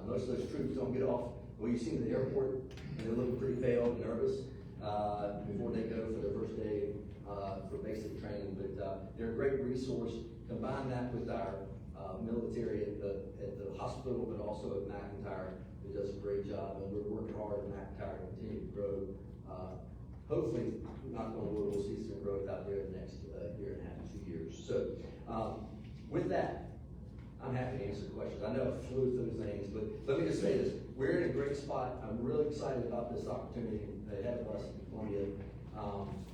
Most of those troops don't get off. Well, you see them at the airport and they're looking pretty pale and nervous before they go for their first day for basic training. But they're a great resource. Combine that with our military at the hospital, but also at McIntyre, who does a great job, and we're working hard at McIntyre to continue to grow. Hopefully, knock on wood, we'll see some growth out there in the next year and a half, 2 years. So, with that, I'm happy to answer questions. I know I flew through things, but let me just say this. We're in a great spot. I'm really excited about this opportunity ahead of us in Columbia.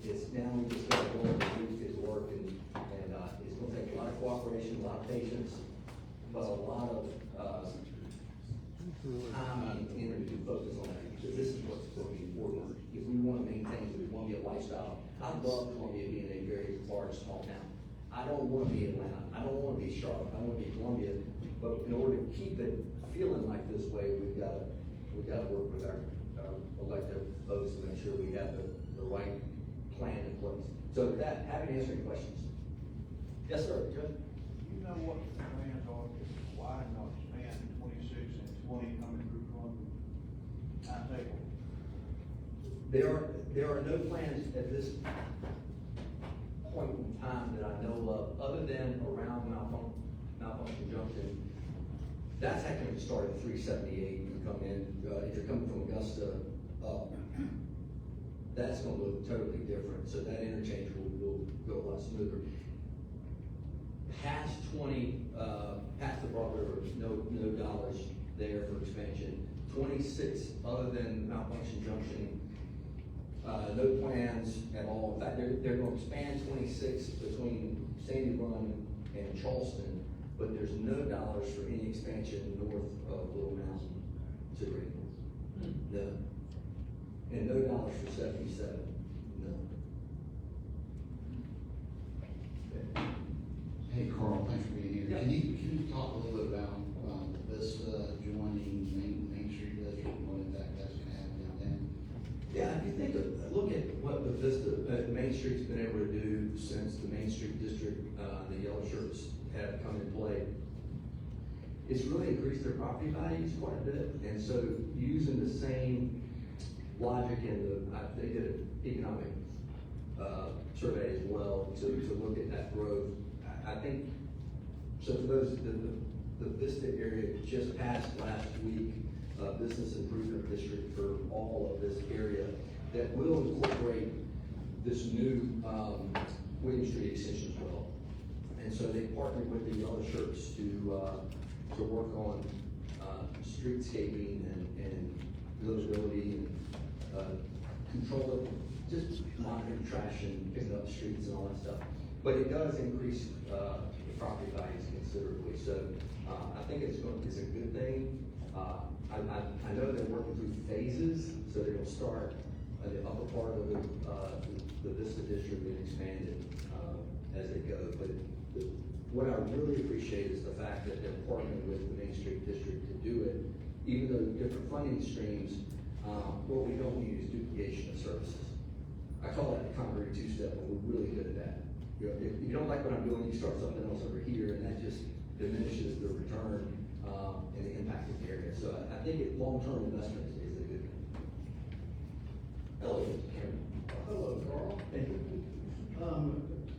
It's now we just got to go and get to work, and it's going to take a lot of cooperation, a lot of patience, but a lot of time and energy to focus on that, because this is what's going to be important. If we want to maintain the Columbia lifestyle, I love Columbia being a very large, small town. I don't want to be Atlanta. I don't want to be Charlotte. I want to be Columbia. But in order to keep it feeling like this way, we've got to work with our elected folks to make sure we have the right plan in place. So with that, happy to answer any questions. Yes, sir, Judge. You know what the plans are to widen or expand 26 and 20 coming through Columbia? Timetable. There are no plans at this point in time that I know of, other than around Malfunction Junction. That's actually going to start at 378. You come in, if you're coming from Augusta up, that's going to look totally different. So that interchange will go a lot smoother. Past 20, past the Broad River, no dollars there for expansion. 26, other than Malfunction Junction, no plans at all. In fact, they're going to expand 26 between Sandy Run and Charleston, but there's no dollars for any expansion north of Little Mountain to Greenville. No. And no dollars for 77. No. Hey Carl, thanks for being here. Yeah. Can you talk a little bit about Vista joining Main Street District and what impact that's going to have downtown? Yeah, if you think look at what the Vista, Main Street's been able to do since the Main Street District, the Yellow Shirts have come in play. It's really increased their property values quite a bit, and so using the same logic and they did an economic survey as well to look at that growth. I think, so for those, the Vista area just passed last week, business improvement district for all of this area that will incorporate this new William Street extension as well. And so they partnered with the Yellow Shirts to work on streetscaping and livability and control of just monitoring trash and picking up streets and all that stuff. But it does increase the property values considerably. So I think it's a good thing. I know they're working through phases, so they're going to start at the upper part of the Vista District and expand it as they go. But what I really appreciate is the fact that they're partnering with the Main Street District to do it, even though different funding streams, what we don't need is duplication of services. I call that the concrete two-step, and we're really good at that. You know, if you don't like what I'm doing, you start something else over here, and that just diminishes the return and the impact of the area. So I think long-term investment is a good thing. Hello, Cameron. Hello, Carl. Thank you.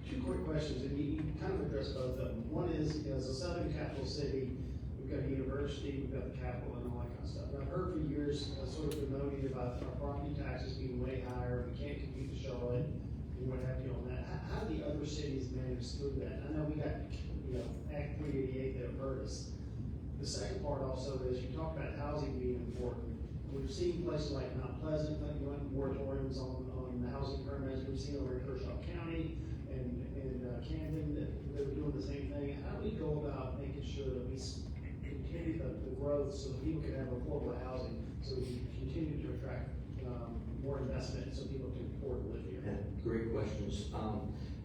Two quick questions, and you kind of addressed both of them. One is, as a southern capital city, we've got a university, we've got the Capitol, and all that kind of stuff. And I've heard for years, sort of bemoaning about our property taxes being way higher, we can't compete with Charlotte, and what have you on that. How do the other cities manage through that? I know we got, Act 388 that have hurt us. The second part also is, you talk about housing being important. We've seen places like Mount Pleasant, moratoriums on the housing permits. We've seen over in Kershaw County and Camden that they're doing the same thing. How do we go about making sure that we continue the growth so that people can have affordable housing, so we can continue to attract more investment so people can afford to live here? Yeah, great questions.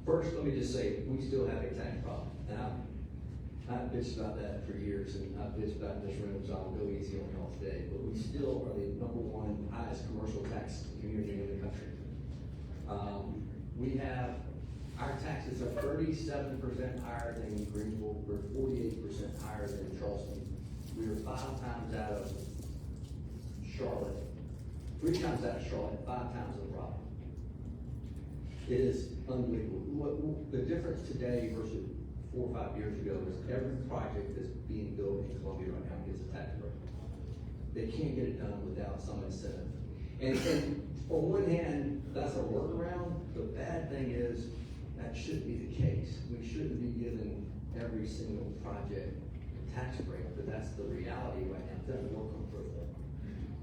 First, let me just say, we still have a tax problem. Now, I've bitched about that for years, and I've bitched about this room, so I'll go easy on y'all today, but we still are the #1 highest commercial tax community in the country. We have, our taxes are 37% higher than Greenville, we're 48% higher than Charleston. We are 5 times out of Charlotte, 3 times out of Charlotte, 5 times of Raleigh. It is unbelievable. The difference today versus 4 or 5 years ago is every project that's being built in Columbia right now gets a tax break. They can't get it done without some incentive. And on one hand, that's a workaround. The bad thing is, that shouldn't be the case. We shouldn't be giving every single project a tax break, but that's the reality right now. It doesn't work on purpose.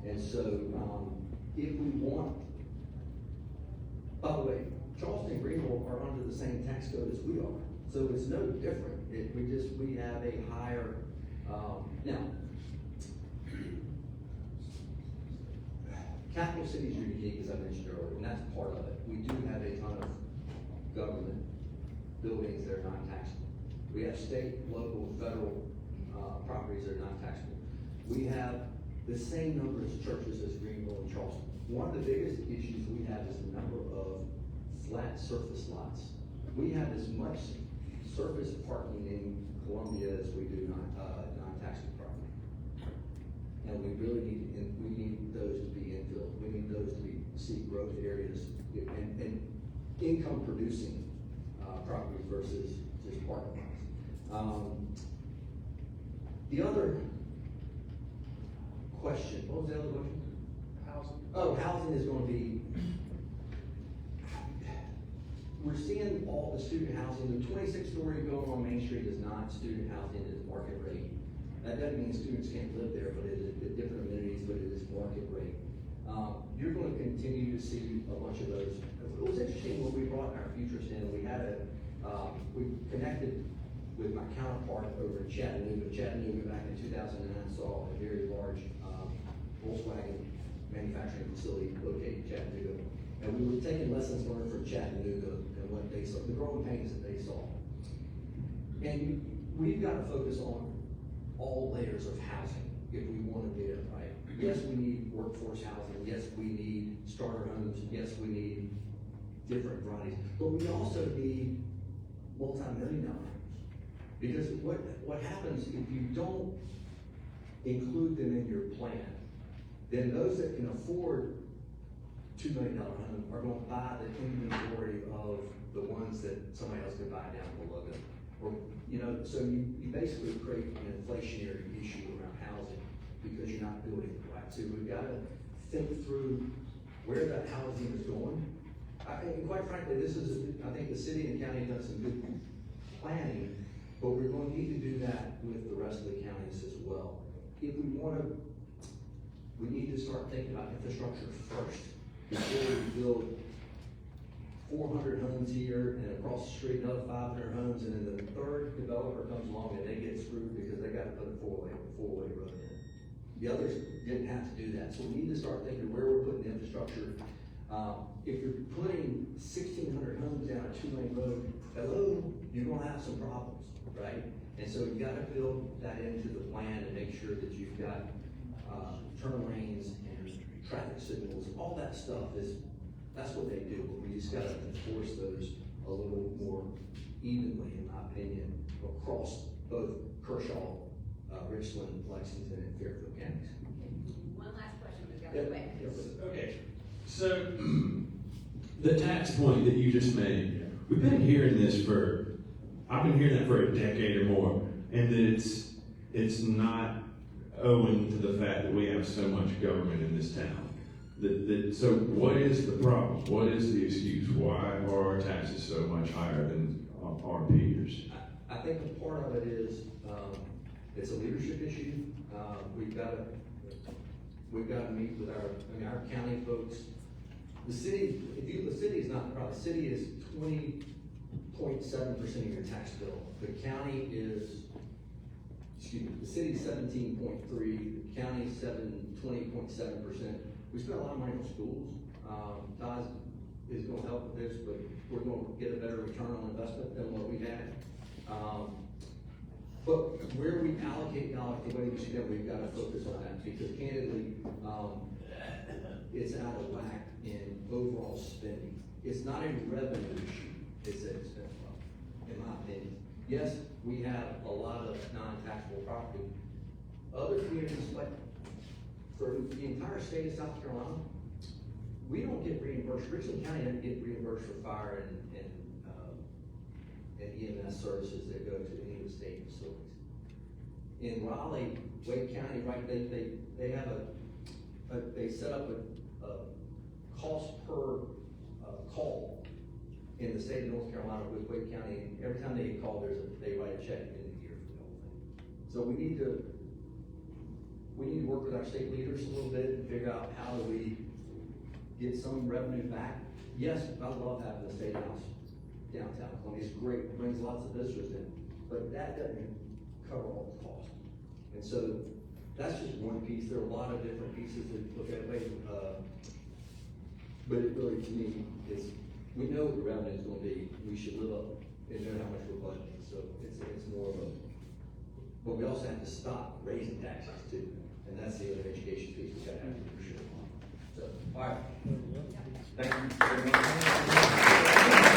And so, if we want, by the way, Charleston and Greenville are under the same tax code as we are. So it's no different. We have a higher, now, capital cities are unique, as I mentioned earlier, and that's part of it. We do have a ton of government buildings that are non-taxable. We have state, local, federal, properties that are non-taxable. We have the same number of churches as Greenville and Charleston. One of the biggest issues we have is the number of flat surface lots. We have as much surface parking in Columbia as we do non-taxable property. And we really need those to be infilled. We need those to be seek growth areas and income producing properties versus just parking lots. The other question, what was the other question? Housing. Oh, housing is gonna be, we're seeing all the student housing, the 26-story building on Main Street is not student housing, it is market rate. That doesn't mean students can't live there, but it is different amenities, but it is market rate. You're gonna continue to see a bunch of those. It was interesting when we brought our futures in, we we connected with my counterpart over in Chattanooga. Chattanooga back in 2009 saw a very large Volkswagen manufacturing facility located in Chattanooga. And we were taking lessons learned from Chattanooga and what they saw, the growing pains that they saw. And we've got to focus on all layers of housing if we want to get it right. Yes, we need workforce housing. Yes, we need starter homes. Yes, we need different varieties. But we also need multi-million-dollar homes. Because what happens if you don't include them in your plan, then those that can afford $2 million home are going to buy the inventory of the ones that somebody else could buy down below them. Or, so you basically create an inflationary issue around housing because you're not building it right. So we've got to think through where that housing is going. And quite frankly, I think the city and county have done some good planning, but we're going to need to do that with the rest of the counties as well. If we want to, we need to start thinking about infrastructure first before we build 400 homes here and across the street another 500 homes, and then the third developer comes along and they get screwed because they got to put a four-way road in. The others didn't have to do that, so we need to start thinking where we're putting infrastructure. If you're putting 1,600 homes down a 2-lane road, hello, you're gonna have some problems, right? And so you gotta build that into the plan and make sure that you've got turn lanes and traffic signals, all that stuff that's what they do, but we just gotta enforce those a little more evenly, in my opinion, across both Kershaw, Richland, Lexington, and Fairfield counties. One last question, we've got to wait. Okay, so the tax point that you just made, we've been hearing this I've been hearing that for a decade or more, and that it's not owing to the fact that we have so much government in this town. So what is the problem? What is the excuse? Why are our taxes so much higher than our peers? I think a part of it is, it's a leadership issue. We've got to meet with our county folks. The city, the city is not the problem. The city is 20.7% of your tax bill. The county is, the city's 17.3%, the county's 20.7%. We spend a lot of money on schools. Todd is going to help with this, but we're going to get a better return on investment than what we had. But where we allocate dollars, the way we should go, we've gotta focus on that, because candidly, it's out of whack in overall spending. It's not a revenue issue, it's an expense problem, in my opinion. Yes, we have a lot of non-taxable property. Other communities, like, for the entire state of South Carolina, we don't get reimbursed, Richland County doesn't get reimbursed for fire and EMS services that go to any of the state facilities. In Raleigh, Wake County, right, they have they set up a cost per call in the state of North Carolina with Wake County, and every time they get called, they write a check at the end of the year for the whole thing. So we need to work with our state leaders a little bit and figure out how do we get some revenue back. Yes, I love having the state house downtown Columbia. It's great, it brings lots of visitors in, but that doesn't cover all the costs. And so that's just one piece. There are a lot of different pieces to look at, but it really, to me, is, we know what the revenue is gonna be. We should live up and know how much we're budgeting. So it's more of a, but we also have to stop raising taxes too. And that's the other education piece we gotta have to do for sure. So, all right. Thank you very much.